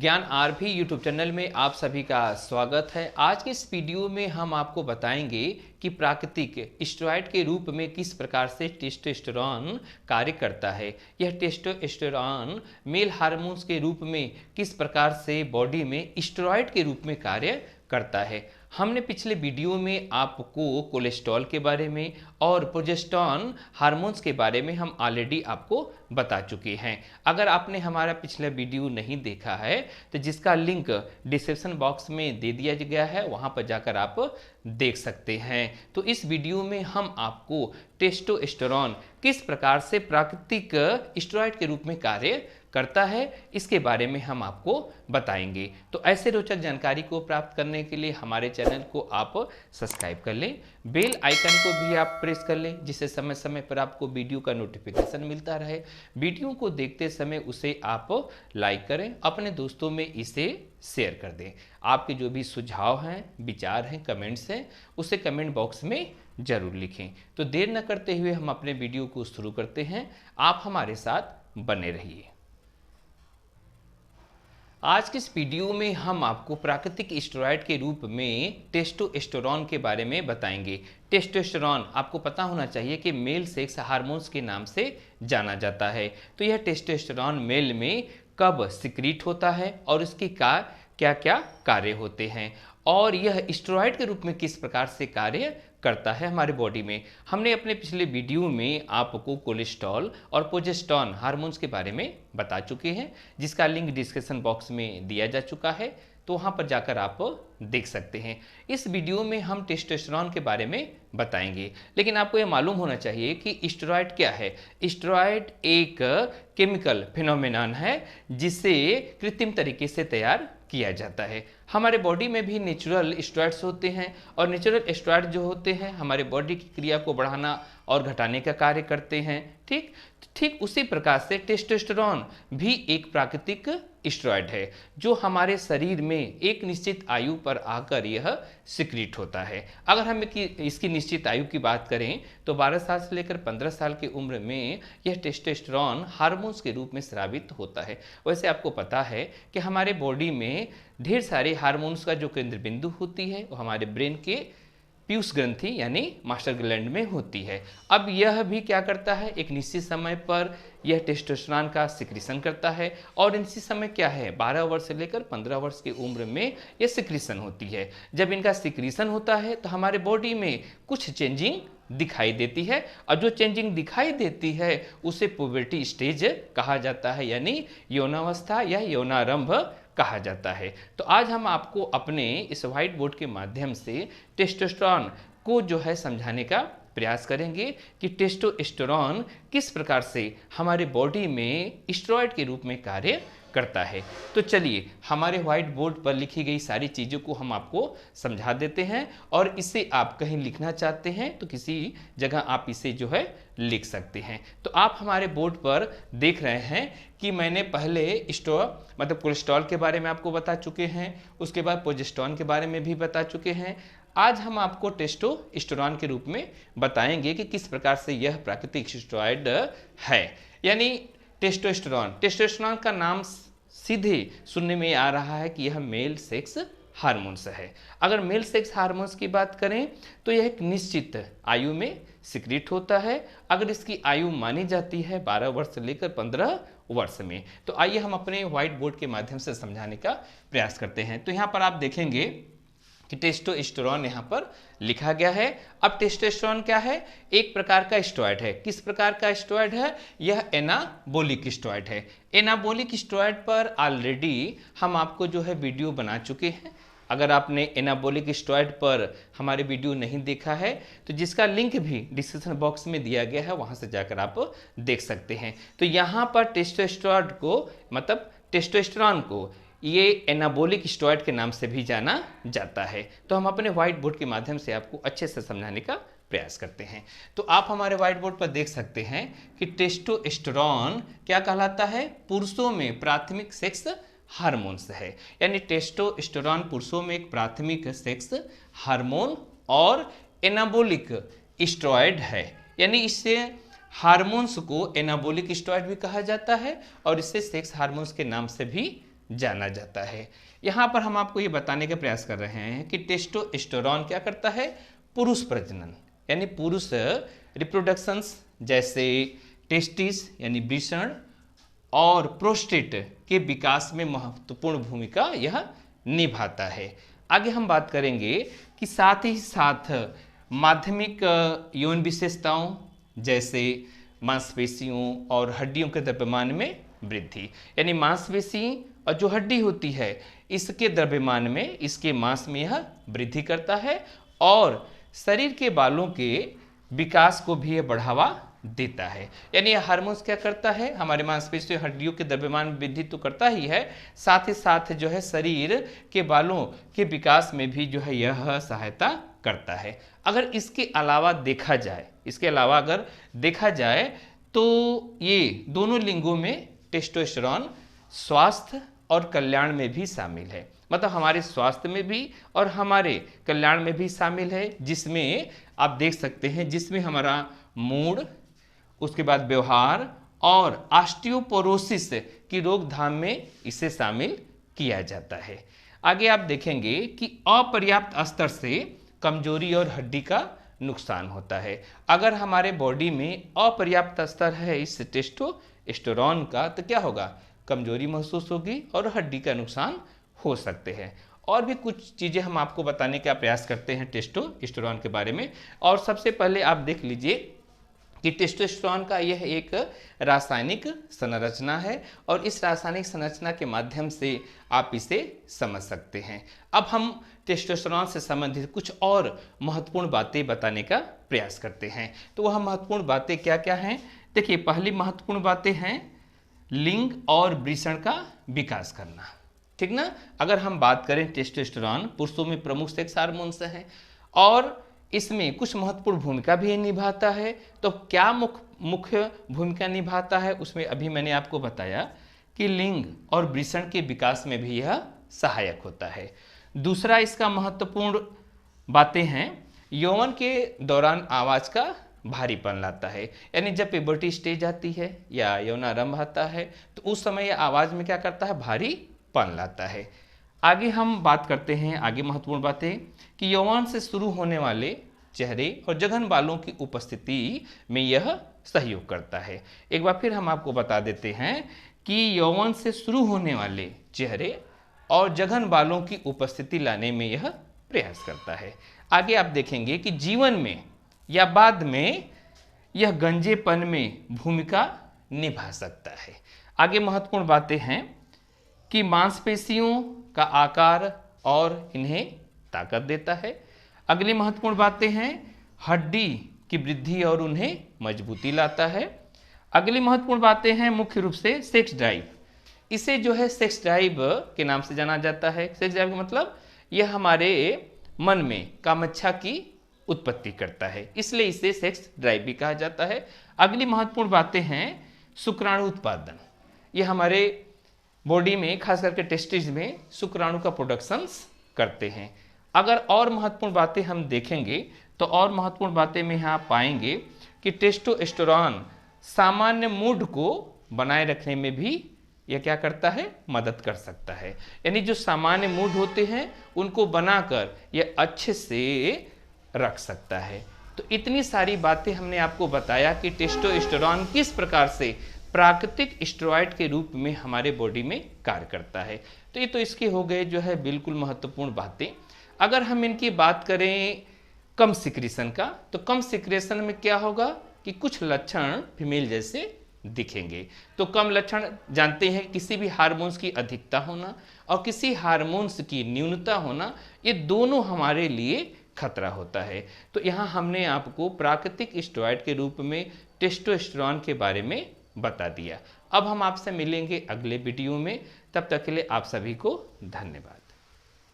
ज्ञान RV YouTube channel में आप सभी का स्वागत है। आज के इस वीडियो में हम आपको बताएंगे कि प्राकृतिक स्टेरॉइड के रूप में किस प्रकार से टेस्टोस्टेरोन कार्य करता है। यह टेस्टोस्टेरोन मेल हार्मोन्स के रूप में किस प्रकार से बॉडी में स्टेरॉइड के रूप में कार्य करता है। हमने पिछले वीडियो में आपको कोलेस्ट्रॉल के बारे में और प्रोजेस्टेरोन हार्मोन्स के बारे में हम ऑलरेडी आपको बता चुके हैं। अगर आपने हमारा पिछला वीडियो नहीं देखा है तो जिसका लिंक डिस्क्रिप्शन बॉक्स में दे दिया गया है, वहां पर जाकर आप देख सकते हैं। तो इस वीडियो में हम आपको टेस्टोस्टेरोन किस प्रकार से प्राकृतिक स्टेरॉइड के रूप में कार्य करता है इसके बारे में हम आपको बताएंगे। तो ऐसे रोचक जानकारी को प्राप्त करने के लिए हमारे चैनल को आप सब्सक्राइब कर लें, बेल आइकन को भी आप प्रेस कर लें, जिससे समय समय पर आपको वीडियो का नोटिफिकेशन मिलता रहे। वीडियो को देखते समय उसे आप लाइक करें, अपने दोस्तों में इसे शेयर कर दें। आपके जो भी सुझाव हैं, विचार हैं, कमेंट्स हैं, उसे कमेंट बॉक्स में जरूर लिखें। तो देर न करते हुए हम अपने वीडियो को शुरू करते हैं। आप हमारे साथ बने रहिए। आज के इस वीडियो में हम आपको प्राकृतिक स्टेरॉइड के रूप में टेस्टोस्टेरोन के बारे में बताएंगे। टेस्टोस्टेरोन आपको पता होना चाहिए कि मेल सेक्स हार्मोन्स के नाम से जाना जाता है। तो यह टेस्टोस्टेरोन मेल में कब सिक्रीट होता है और इसकी क्या क्या कार्य होते हैं और यह स्टेरॉइड के रूप में किस प्रकार से कार्य करता है हमारे बॉडी में। हमने अपने पिछले वीडियो में आपको कोलेस्ट्रॉल और प्रोजेस्टेरोन हार्मोन्स के बारे में बता चुके हैं, जिसका लिंक डिस्क्रिप्शन बॉक्स में दिया जा चुका है, तो वहां पर जाकर आप देख सकते हैं। इस वीडियो में हम टेस्टोस्टेरोन के बारे में बताएंगे, लेकिन आपको यह मालूम होना चाहिए कि स्टेरॉइड क्या है। स्टेरॉइड एक केमिकल फिनोमेनन है जिसे कृत्रिम तरीके से तैयार किया जाता है। हमारे बॉडी में भी नेचुरल स्टेरॉइड्स होते हैं और नेचुरल स्टेरॉइड जो होते हैं हमारे बॉडी की क्रिया को बढ़ाना और घटाने का कार्य करते हैं। ठीक उसी प्रकार से टेस्टोस्टेरोन भी एक प्राकृतिक स्टेरॉइड है जो हमारे शरीर में एक निश्चित आयु पर आकर यह सिक्रीट होता है। अगर हम इसकी निश्चित आयु की बात करें तो 12 साल से लेकर 15 साल की उम्र में यह टेस्टोस्टेरोन हार्मोन्स के रूप में स्रावित होता है। वैसे आपको पता है कि हमारे बॉडी में ढेर सारे हार्मोन्स का जो केंद्र बिंदु होती है वो हमारे ब्रेन के पीयूष ग्रंथि यानी मास्टर ग्लैंड में होती है। अब यह भी क्या करता है, एक निश्चित समय पर यह टेस्टोस्टेरोन का सिक्रीशन करता है और निश्चित समय क्या है, 12 वर्ष से लेकर 15 वर्ष की उम्र में यह सिक्रीशन होती है। जब इनका सिक्रीशन होता है तो हमारे बॉडी में कुछ चेंजिंग दिखाई देती है और जो चेंजिंग दिखाई देती है उसे पुबर्टी स्टेज कहा जाता है, यानी यौनावस्था या यौनारंभ कहा जाता है। तो आज हम आपको अपने इस व्हाइट बोर्ड के माध्यम से टेस्टोस्टेरोन को जो है समझाने का प्रयास करेंगे कि टेस्टोस्टेरोन किस प्रकार से हमारे बॉडी में स्टेरॉइड के रूप में कार्य करता है। तो चलिए हमारे व्हाइट बोर्ड पर लिखी गई सारी चीज़ों को हम आपको समझा देते हैं और इसे आप कहीं लिखना चाहते हैं तो किसी जगह आप इसे जो है लिख सकते हैं। तो आप हमारे बोर्ड पर देख रहे हैं कि मैंने पहले कोलेस्ट्रॉल के बारे में आपको बता चुके हैं, उसके बाद प्रोजेस्टेरोन के बारे में भी बता चुके हैं। आज हम आपको टेस्टोस्टेरोन के रूप में बताएंगे कि किस प्रकार से यह प्राकृतिक स्टेरॉइड है। यानी टेस्टोस्टेरोन का नाम सीधे सुनने में आ रहा है कि यह मेल सेक्स हार्मोन्स है। अगर मेल सेक्स हार्मोन्स की बात करें तो यह एक निश्चित आयु में सिक्रीट होता है। अगर इसकी आयु मानी जाती है 12 वर्ष से लेकर 15 वर्ष में। तो आइए हम अपने व्हाइट बोर्ड के माध्यम से समझाने का प्रयास करते हैं। तो यहाँ पर आप देखेंगे कि टेस्टोस्टेरोन यहाँ पर लिखा गया है। अब टेस्टोस्टेरोन क्या है, एक प्रकार का स्टेरॉइड है। किस प्रकार का स्टेरॉइड है, यह एनाबोलिक स्टेरॉइड है। एनाबोलिक स्टेरॉइड पर ऑलरेडी हम आपको जो है वीडियो बना चुके हैं। अगर आपने एनाबोलिक स्टेरॉइड पर हमारे वीडियो नहीं देखा है तो जिसका लिंक भी डिस्क्रिप्शन बॉक्स में दिया गया है, वहां से जाकर आप देख सकते हैं। तो यहाँ पर टेस्टोस्टेरोन को ये एनाबोलिक स्टेरॉइड के नाम से भी जाना जाता है। तो हम अपने व्हाइट बोर्ड के माध्यम से आपको अच्छे से समझाने का प्रयास करते हैं। तो आप हमारे व्हाइट बोर्ड पर देख सकते हैं कि टेस्टोस्टेरोन क्या कहलाता है, पुरुषों में प्राथमिक सेक्स हार्मोन्स है। यानी टेस्टोस्टेरोन पुरुषों में एक प्राथमिक सेक्स हार्मोन और एनाबोलिक स्टेरॉइड है। यानी इससे हार्मोन्स को एनाबोलिक स्टेरॉइड भी कहा जाता है और इसे सेक्स हार्मोन्स के नाम से भी जाना जाता है। यहाँ पर हम आपको ये बताने का प्रयास कर रहे हैं कि टेस्टोस्टेरोन क्या करता है, पुरुष प्रजनन यानी पुरुष रिप्रोडक्शंस जैसे टेस्टिस यानी वृषण और प्रोस्टेट के विकास में महत्वपूर्ण भूमिका यह निभाता है। आगे हम बात करेंगे कि साथ ही साथ माध्यमिक यौन विशेषताओं जैसे मांसपेशियों और हड्डियों के द्रव्यमान में वृद्धि, यानी मांसपेशी और जो हड्डी होती है इसके द्रव्यमान में, इसके मांस में यह वृद्धि करता है और शरीर के बालों के विकास को भी यह बढ़ावा देता है। यानी यह हार्मोन्स क्या करता है, हमारे मांसपेशियों हड्डियों के द्रव्यमान में वृद्धि तो करता ही है, साथ ही साथ जो है शरीर के बालों के विकास में भी जो है यह सहायता करता है। अगर इसके अलावा देखा जाए तो ये दोनों लिंगों में टेस्टोस्टेरोन स्वास्थ्य और कल्याण में भी शामिल है, मतलब हमारे स्वास्थ्य में भी और हमारे कल्याण में भी शामिल है, जिसमें आप देख सकते हैं जिसमें हमारा मूड, उसके बाद व्यवहार और ऑस्टियोपोरोसिस की रोकथाम में इसे शामिल किया जाता है। आगे आप देखेंगे कि अपर्याप्त स्तर से कमजोरी और हड्डी का नुकसान होता है। अगर हमारे बॉडी में अपर्याप्त स्तर है इस टेस्टोस्टेरोन का तो क्या होगा, कमजोरी महसूस होगी और हड्डी का नुकसान हो सकते हैं। और भी कुछ चीज़ें हम आपको बताने का प्रयास करते हैं टेस्टोस्टेरोन के बारे में। और सबसे पहले आप देख लीजिए कि टेस्टोस्टेरोन का यह एक रासायनिक संरचना है और इस रासायनिक संरचना के माध्यम से आप इसे समझ सकते हैं। अब हम टेस्टोस्टेरोन से संबंधित कुछ और महत्वपूर्ण बातें बताने का प्रयास करते हैं। तो वह महत्वपूर्ण बातें क्या क्या हैं, देखिए पहली महत्वपूर्ण बातें हैं लिंग और वृषण का विकास करना, ठीक ना। अगर हम बात करें टेस्टोस्टेरोन पुरुषों में प्रमुख सेक्स हार्मोन्स है और इसमें कुछ महत्वपूर्ण भूमिका भी निभाता है। तो क्या मुख्य भूमिका निभाता है, उसमें अभी मैंने आपको बताया कि लिंग और वृषण के विकास में भी यह सहायक होता है। दूसरा इसका महत्वपूर्ण बातें हैं यौवन के दौरान आवाज का भारीपन लाता है, यानी जब प्यूबर्टी स्टेज आती है या यौनारंभ आता है तो उस समय यह आवाज में क्या करता है, भारीपन लाता है। आगे हम बात करते हैं आगे महत्वपूर्ण बातें कि यौवन से शुरू होने वाले चेहरे और जघन बालों की उपस्थिति में यह सहयोग करता है। एक बार फिर हम आपको बता देते हैं कि यौवन से शुरू होने वाले चेहरे और जघन बालों की उपस्थिति लाने में यह प्रयास करता है। आगे आप देखेंगे कि जीवन में या बाद में यह गंजेपन में भूमिका निभा सकता है। आगे महत्वपूर्ण बातें हैं कि मांसपेशियों का आकार और इन्हें ताकत देता है। अगली महत्वपूर्ण बातें हैं हड्डी की वृद्धि और उन्हें मजबूती लाता है। अगली महत्वपूर्ण बातें हैं मुख्य रूप से सेक्स ड्राइव, इसे जो है सेक्स ड्राइव के नाम से जाना जाता है। सेक्स ड्राइव का मतलब यह हमारे मन में कामइच्छा की उत्पत्ति करता है, इसलिए इसे सेक्स ड्राइव भी कहा जाता है। अगली महत्वपूर्ण बातें हैं शुक्राणु उत्पादन, यह हमारे बॉडी में खास करके टेस्टिस में शुक्राणु का प्रोडक्शंस करते हैं। अगर और महत्वपूर्ण बातें हम देखेंगे तो और महत्वपूर्ण बातें में यहाँ पाएंगे कि टेस्टोस्टेरोन सामान्य मूड को बनाए रखने में भी यह क्या करता है, मदद कर सकता है। यानी जो सामान्य मूड होते हैं उनको बनाकर यह अच्छे से रख सकता है। तो इतनी सारी बातें हमने आपको बताया कि टेस्टोस्टेरोन किस प्रकार से प्राकृतिक स्टेरॉयड के रूप में हमारे बॉडी में कार्य करता है। तो ये तो इसके हो गए जो है बिल्कुल महत्वपूर्ण बातें। अगर हम इनकी बात करें कम सिक्रीशन का, तो कम सिक्रेशन में क्या होगा कि कुछ लक्षण फीमेल जैसे दिखेंगे। तो कम लक्षण जानते हैं, किसी भी हार्मोन्स की अधिकता होना और किसी हार्मोन्स की न्यूनता होना, ये दोनों हमारे लिए खतरा होता है। तो यहाँ हमने आपको प्राकृतिक स्टेरॉयड के रूप में टेस्टोस्टेरोन के बारे में बता दिया। अब हम आपसे मिलेंगे अगले वीडियो में, तब तक के लिए आप सभी को धन्यवाद।